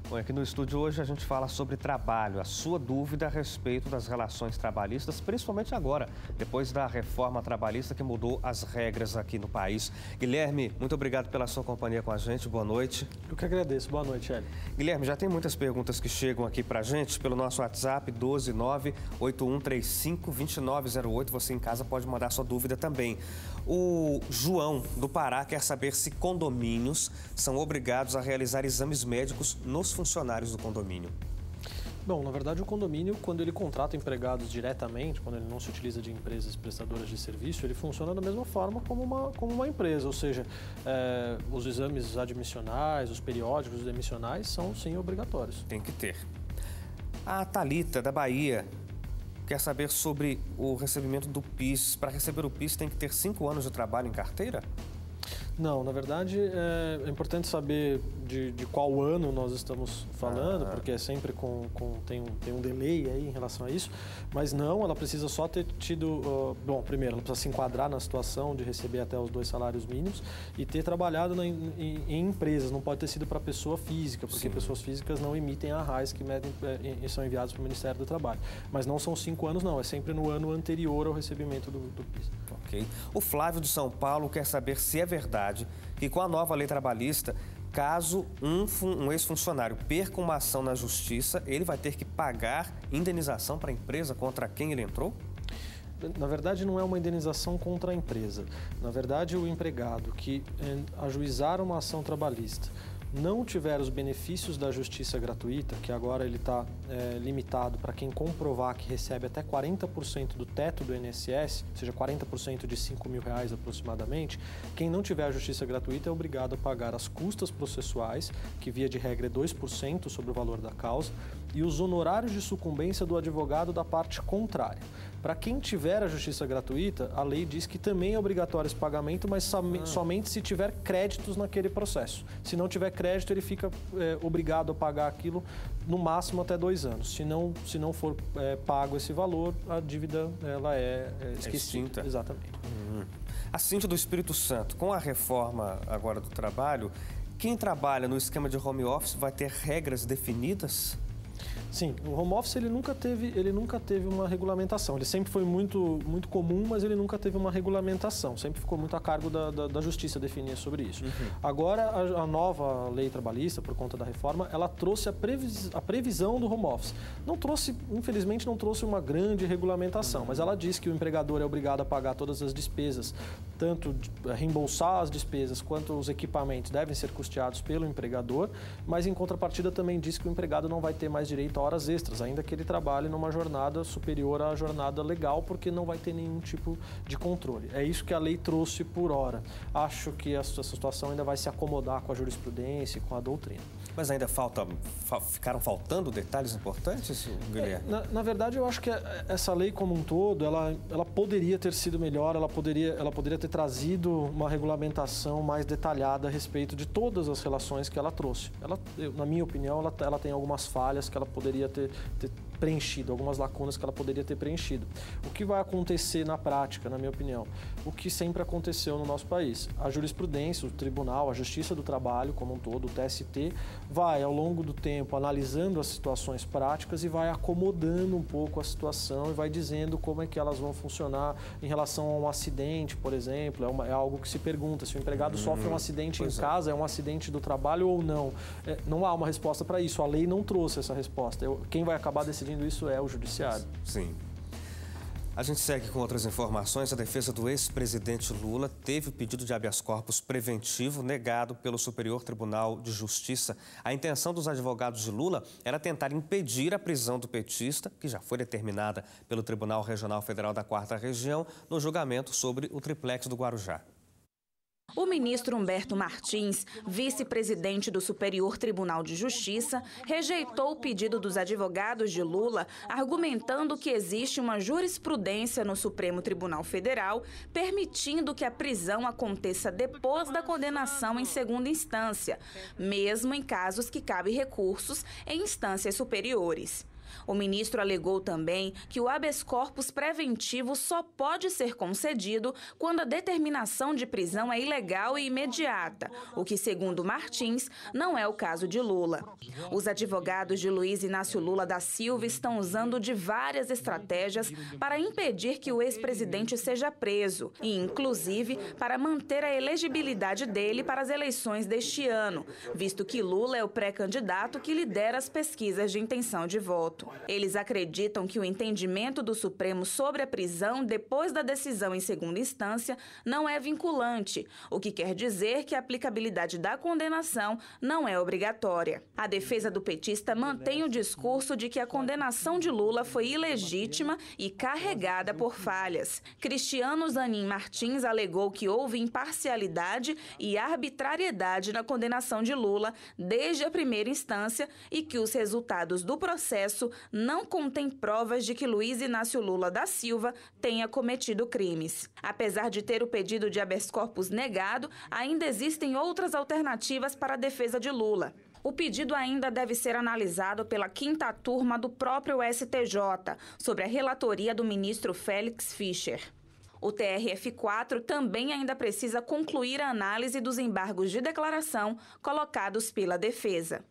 Bom, aqui no estúdio hoje a gente fala sobre trabalho, a sua dúvida a respeito das relações trabalhistas, principalmente agora, depois da reforma trabalhista que mudou as regras aqui no país. Guilherme, muito obrigado pela sua companhia com a gente, boa noite. Eu que agradeço, boa noite, Hélio. Guilherme, já tem muitas perguntas que chegam aqui pra gente pelo nosso WhatsApp 12981352908, você em casa pode mandar sua dúvida também. O João, do Pará, quer saber se condomínios são obrigados a realizar exames médicos nos funcionários do condomínio. Bom, na verdade o condomínio, quando ele contrata empregados diretamente, quando ele não se utiliza de empresas prestadoras de serviço, ele funciona da mesma forma como uma empresa, ou seja, os exames admissionais, os periódicos, os demissionais são sim obrigatórios. Tem que ter. A Thalita, da Bahia, quer saber sobre o recebimento do PIS. Para receber o PIS tem que ter 5 anos de trabalho em carteira? Não, na verdade é importante saber de qual ano nós estamos falando, porque é sempre tem um delay aí em relação a isso, mas não, ela precisa só ter tido, bom, primeiro, ela precisa se enquadrar na situação de receber até os 2 salários mínimos e ter trabalhado em empresas, não pode ter sido para pessoa física, porque pessoas físicas não emitem arrais que são enviados para o Ministério do Trabalho. Mas não são 5 anos não, é sempre no ano anterior ao recebimento do PIS. Ok. O Flávio de São Paulo quer saber se é verdade que com a nova lei trabalhista, caso um ex-funcionário perca uma ação na justiça, ele vai ter que pagar indenização para a empresa contra quem ele entrou? Na verdade, não é uma indenização contra a empresa. Na verdade, o empregado que ajuizar uma ação trabalhista não tiver os benefícios da justiça gratuita, que agora ele está limitado para quem comprovar que recebe até 40% do teto do INSS, ou seja, 40% de R$5.000 aproximadamente, quem não tiver a justiça gratuita é obrigado a pagar as custas processuais, que via de regra é 2% sobre o valor da causa, e os honorários de sucumbência do advogado da parte contrária. Para quem tiver a justiça gratuita, a lei diz que também é obrigatório esse pagamento, mas somente se tiver créditos naquele processo. Se não tiver crédito, ele fica obrigado a pagar aquilo no máximo até 2 anos. Se não for pago esse valor, a dívida ela é esquecida. Extinta. Exatamente. A Cíntia do Espírito Santo, com a reforma agora do trabalho, quem trabalha no esquema de home office vai ter regras definidas? Sim, o home office ele nunca teve uma regulamentação. Ele sempre foi muito comum, mas ele nunca teve uma regulamentação. Sempre ficou muito a cargo da justiça definir sobre isso. Agora, a nova lei trabalhista, por conta da reforma, ela trouxe a previsão do home office. Infelizmente, não trouxe uma grande regulamentação, mas ela diz que o empregador é obrigado a pagar todas as despesas, tanto reembolsar as despesas quanto os equipamentos devem ser custeados pelo empregador, mas em contrapartida também diz que o empregado não vai ter mais direito a horas extras, ainda que ele trabalhe numa jornada superior à jornada legal, porque não vai ter nenhum tipo de controle. É isso que a lei trouxe por hora. Acho que essa situação ainda vai se acomodar com a jurisprudência e com a doutrina. Mas ainda ficaram faltando detalhes importantes, Guilherme? Na verdade, eu acho que essa lei como um todo, ela poderia ter sido melhor, ela poderia ter trazido uma regulamentação mais detalhada a respeito de todas as relações que ela trouxe. Na minha opinião, ela tem algumas falhas que ela poderia ter preenchido, algumas lacunas que ela poderia ter preenchido. O que vai acontecer na prática, na minha opinião? O que sempre aconteceu no nosso país. A jurisprudência, o tribunal, a justiça do trabalho como um todo, o TST, vai ao longo do tempo analisando as situações práticas e vai acomodando um pouco a situação e vai dizendo como é que elas vão funcionar em relação a um acidente, por exemplo. É algo que se pergunta, se o empregado sofre um acidente em casa, é um acidente do trabalho ou não? Não há uma resposta para isso, a lei não trouxe essa resposta. Quem vai acabar decidindo isso é o judiciário. Sim. A gente segue com outras informações. A defesa do ex-presidente Lula teve o pedido de habeas corpus preventivo negado pelo Superior Tribunal de Justiça. A intenção dos advogados de Lula era tentar impedir a prisão do petista, que já foi determinada pelo Tribunal Regional Federal da 4ª Região, no julgamento sobre o triplex do Guarujá. O ministro Humberto Martins, vice-presidente do Superior Tribunal de Justiça, rejeitou o pedido dos advogados de Lula, argumentando que existe uma jurisprudência no Supremo Tribunal Federal permitindo que a prisão aconteça depois da condenação em segunda instância, mesmo em casos que cabem recursos em instâncias superiores. O ministro alegou também que o habeas corpus preventivo só pode ser concedido quando a determinação de prisão é ilegal e imediata, o que, segundo Martins, não é o caso de Lula. Os advogados de Luiz Inácio Lula da Silva estão usando de várias estratégias para impedir que o ex-presidente seja preso e, inclusive, para manter a elegibilidade dele para as eleições deste ano, visto que Lula é o pré-candidato que lidera as pesquisas de intenção de voto. Eles acreditam que o entendimento do Supremo sobre a prisão depois da decisão em segunda instância não é vinculante, o que quer dizer que a aplicabilidade da condenação não é obrigatória. A defesa do petista mantém o discurso de que a condenação de Lula foi ilegítima e carregada por falhas. Cristiano Zanin Martins alegou que houve imparcialidade e arbitrariedade na condenação de Lula desde a primeira instância e que os resultados do processo não contêm provas de que Luiz Inácio Lula da Silva tenha cometido crimes. Apesar de ter o pedido de habeas corpus negado, ainda existem outras alternativas para a defesa de Lula. O pedido ainda deve ser analisado pela 5ª turma do próprio STJ, sobre a relatoria do ministro Félix Fischer. O TRF4 também ainda precisa concluir a análise dos embargos de declaração colocados pela defesa.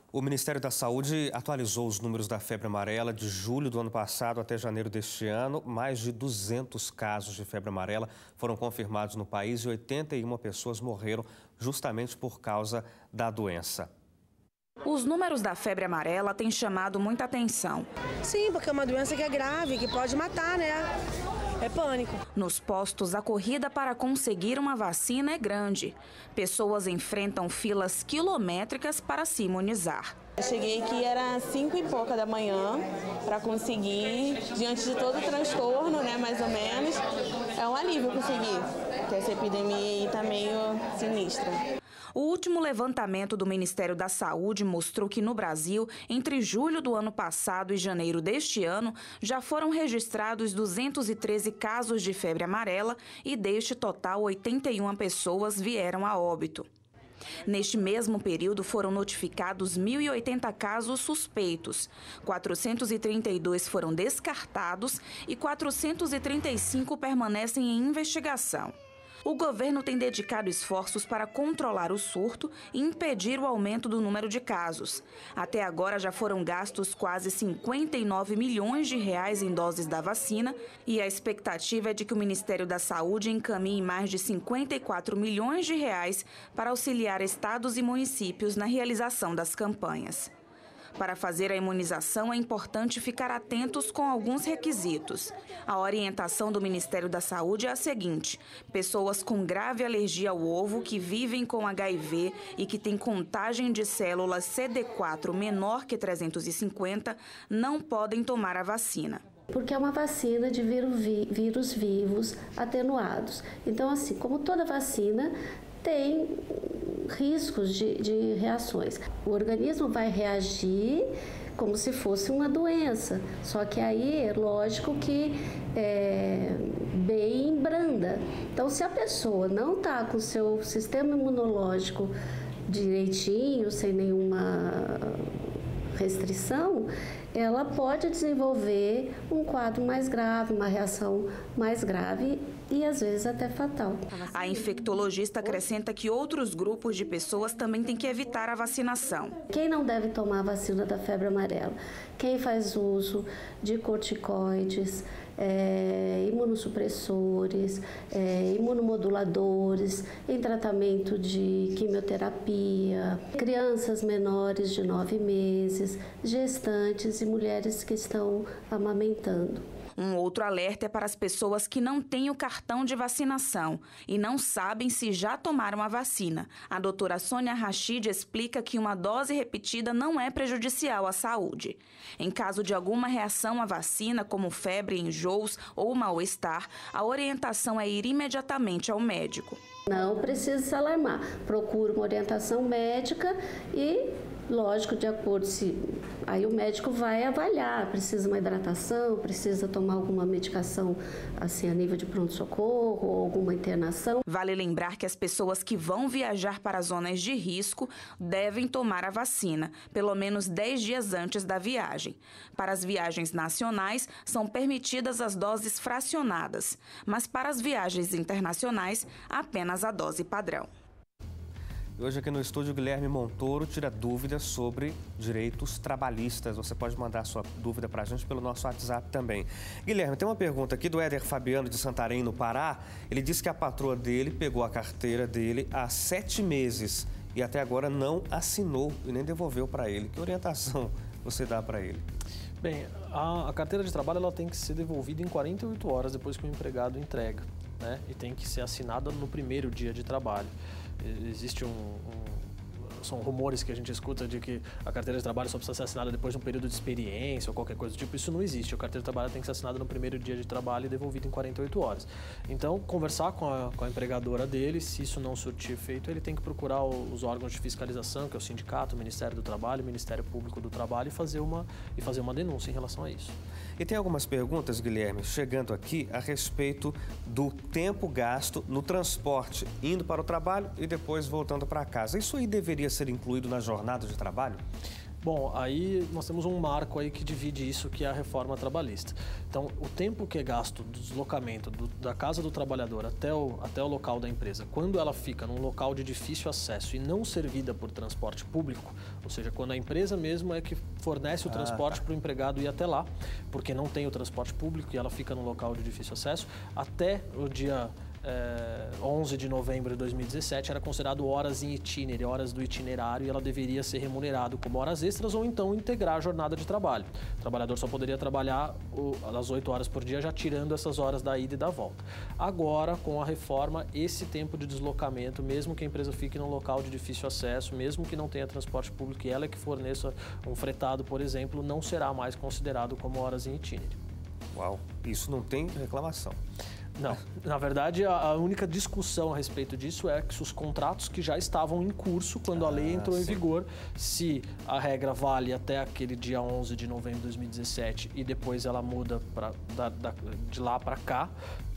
O Ministério da Saúde atualizou os números da febre amarela de julho do ano passado até janeiro deste ano. Mais de 200 casos de febre amarela foram confirmados no país e 81 pessoas morreram justamente por causa da doença. Os números da febre amarela têm chamado muita atenção. Sim, porque é uma doença que é grave, que pode matar, né? É pânico. Nos postos, a corrida para conseguir uma vacina é grande. Pessoas enfrentam filas quilométricas para se imunizar. Eu cheguei aqui, era 5 e pouca da manhã, para conseguir, diante de todo o transtorno, né, mais ou menos. É um alívio conseguir, porque essa epidemia aí está meio sinistra. O último levantamento do Ministério da Saúde mostrou que no Brasil, entre julho do ano passado e janeiro deste ano, já foram registrados 213 casos de febre amarela e deste total 81 pessoas vieram a óbito. Neste mesmo período foram notificados 1.080 casos suspeitos, 432 foram descartados e 435 permanecem em investigação. O governo tem dedicado esforços para controlar o surto e impedir o aumento do número de casos. Até agora já foram gastos quase 59 milhões de reais em doses da vacina e a expectativa é de que o Ministério da Saúde encaminhe mais de 54 milhões de reais para auxiliar estados e municípios na realização das campanhas. Para fazer a imunização, é importante ficar atentos com alguns requisitos. A orientação do Ministério da Saúde é a seguinte: pessoas com grave alergia ao ovo, que vivem com HIV e que têm contagem de células CD4 menor que 350, não podem tomar a vacina. Porque é uma vacina de vírus vivos atenuados. Então, assim, como toda vacina, tem riscos de reações. O organismo vai reagir como se fosse uma doença, só que aí é lógico que é bem branda. Então, se a pessoa não está com o seu sistema imunológico direitinho, sem nenhuma restrição, ela pode desenvolver um quadro mais grave, uma reação mais grave e às vezes até fatal. A infectologista acrescenta que outros grupos de pessoas também têm que evitar a vacinação. Quem não deve tomar a vacina da febre amarela? Quem faz uso de corticoides, imunossupressores, imunomoduladores, em tratamento de quimioterapia, crianças menores de 9 meses, gestantes e mulheres que estão amamentando. Um outro alerta é para as pessoas que não têm o cartão de vacinação e não sabem se já tomaram a vacina. A doutora Sônia Rachid explica que uma dose repetida não é prejudicial à saúde. Em caso de alguma reação à vacina, como febre, enjoos ou mal-estar, a orientação é ir imediatamente ao médico. Não precisa se alarmar. Procura uma orientação médica e, lógico, de acordo se... Aí o médico vai avaliar, precisa uma hidratação, precisa tomar alguma medicação assim a nível de pronto-socorro ou alguma internação. Vale lembrar que as pessoas que vão viajar para zonas de risco devem tomar a vacina, pelo menos 10 dias antes da viagem. Para as viagens nacionais, são permitidas as doses fracionadas, mas para as viagens internacionais, apenas a dose padrão. E hoje aqui no estúdio, Guilherme Montoro tira dúvidas sobre direitos trabalhistas. Você pode mandar sua dúvida para a gente pelo nosso WhatsApp também. Guilherme, tem uma pergunta aqui do Éder Fabiano de Santarém, no Pará. Ele disse que a patroa dele pegou a carteira dele há 7 meses e até agora não assinou e nem devolveu para ele. Que orientação você dá para ele? Bem, a carteira de trabalho ela tem que ser devolvida em 48 horas depois que o empregado entrega, né? E tem que ser assinada no primeiro dia de trabalho. Existe são rumores que a gente escuta de que a carteira de trabalho só precisa ser assinada depois de um período de experiência ou qualquer coisa do tipo. Isso não existe. A carteira de trabalho tem que ser assinada no primeiro dia de trabalho e devolvida em 48 horas. Então, conversar com a empregadora dele, se isso não surtir efeito, ele tem que procurar os órgãos de fiscalização, que é o sindicato, o Ministério do Trabalho, o Ministério Público do Trabalho, e fazer uma denúncia em relação a isso. E tem algumas perguntas, Guilherme, chegando aqui a respeito do tempo gasto no transporte, indo para o trabalho e depois voltando para casa. Isso aí deveria ser incluído na jornada de trabalho? Bom, aí nós temos um marco aí que divide isso, que é a reforma trabalhista. Então, o tempo que é gasto do deslocamento da casa do trabalhador até o local da empresa, quando ela fica num local de difícil acesso e não servida por transporte público, ou seja, quando a empresa mesmo é que fornece o transporte para o empregado ir até lá, porque não tem o transporte público e ela fica num local de difícil acesso, até o dia 11 de novembro de 2017 era considerado horas em itinerário, horas do itinerário, e ela deveria ser remunerado como horas extras ou então integrar a jornada de trabalho. O trabalhador só poderia trabalhar às 8 horas por dia, já tirando essas horas da ida e da volta. Agora, com a reforma, esse tempo de deslocamento, mesmo que a empresa fique num local de difícil acesso, mesmo que não tenha transporte público e ela é que forneça um fretado, por exemplo, não será mais considerado como horas em itinerário. Uau, isso não tem reclamação. Não, na verdade a única discussão a respeito disso é que se os contratos que já estavam em curso quando a lei entrou em vigor, se a regra vale até aquele dia 11 de novembro de 2017 e depois ela muda de lá para cá,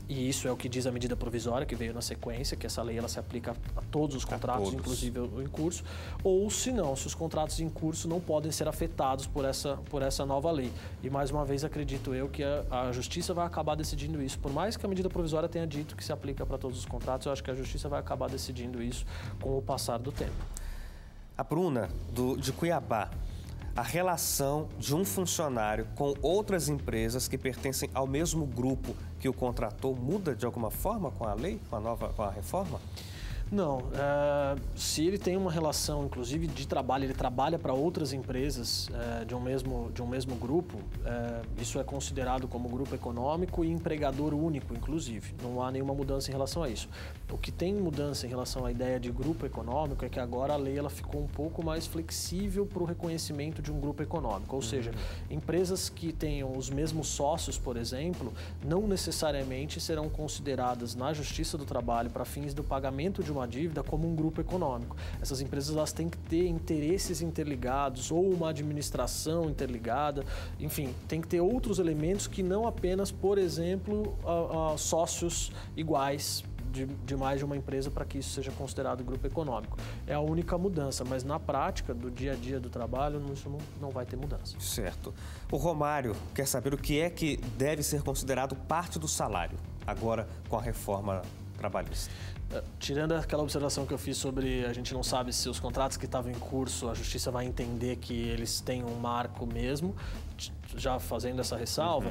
e isso é o que diz a medida provisória que veio na sequência, que essa lei ela se aplica a todos os contratos, inclusive o em curso, ou se não, se os contratos em curso não podem ser afetados por essa nova lei. E mais uma vez acredito eu que a Justiça vai acabar decidindo isso. Por mais que a medida provisória tenha dito que se aplica para todos os contratos, eu acho que a Justiça vai acabar decidindo isso com o passar do tempo. A Bruna, de Cuiabá. A relação de um funcionário com outras empresas que pertencem ao mesmo grupo que o contratou muda de alguma forma com a lei, com a reforma? Não, se ele tem uma relação, inclusive, de trabalho, ele trabalha para outras empresas de um mesmo grupo, isso é considerado como grupo econômico e empregador único, inclusive. Não há nenhuma mudança em relação a isso. O que tem mudança em relação à ideia de grupo econômico é que agora a lei ela ficou um pouco mais flexível para o reconhecimento de um grupo econômico. Ou seja, empresas que tenham os mesmos sócios, por exemplo, não necessariamente serão consideradas na Justiça do Trabalho para fins do pagamento de uma dívida como um grupo econômico. Essas empresas elas têm que ter interesses interligados ou uma administração interligada, enfim, tem que ter outros elementos que não apenas, por exemplo, sócios iguais de mais de uma empresa para que isso seja considerado grupo econômico. É a única mudança, mas na prática, do dia a dia do trabalho, isso não vai ter mudança. Certo. O Romário quer saber o que é que deve ser considerado parte do salário, agora com a reforma trabalhista. Tirando aquela observação que eu fiz sobre a gente não sabe se os contratos que estavam em curso, a Justiça vai entender que eles têm um marco mesmo, já fazendo essa ressalva,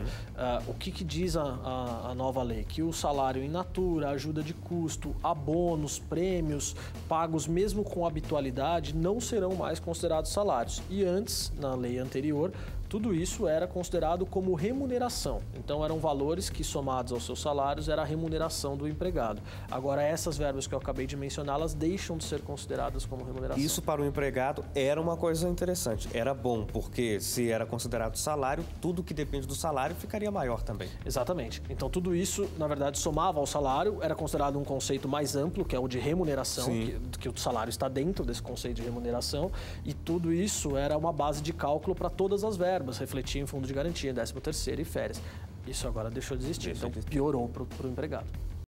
o que diz a nova lei? Que o salário in natura, ajuda de custo, abonos, prêmios, pagos mesmo com habitualidade, não serão mais considerados salários. E antes, na lei anterior, tudo isso era considerado como remuneração. Então, eram valores que, somados aos seus salários, era a remuneração do empregado. Agora, essas verbas que eu acabei de mencionar, elas deixam de ser consideradas como remuneração. Isso, para o empregado, era uma coisa interessante. Era bom, porque se era considerado salário, tudo que depende do salário ficaria maior também. Exatamente. Então, tudo isso, na verdade, somava ao salário, era considerado um conceito mais amplo, que é o de remuneração, que o salário está dentro desse conceito de remuneração, e tudo isso era uma base de cálculo para todas as verbas, refletia em fundo de garantia, 13º e férias. Isso agora deixou de existir, então piorou para o empregado.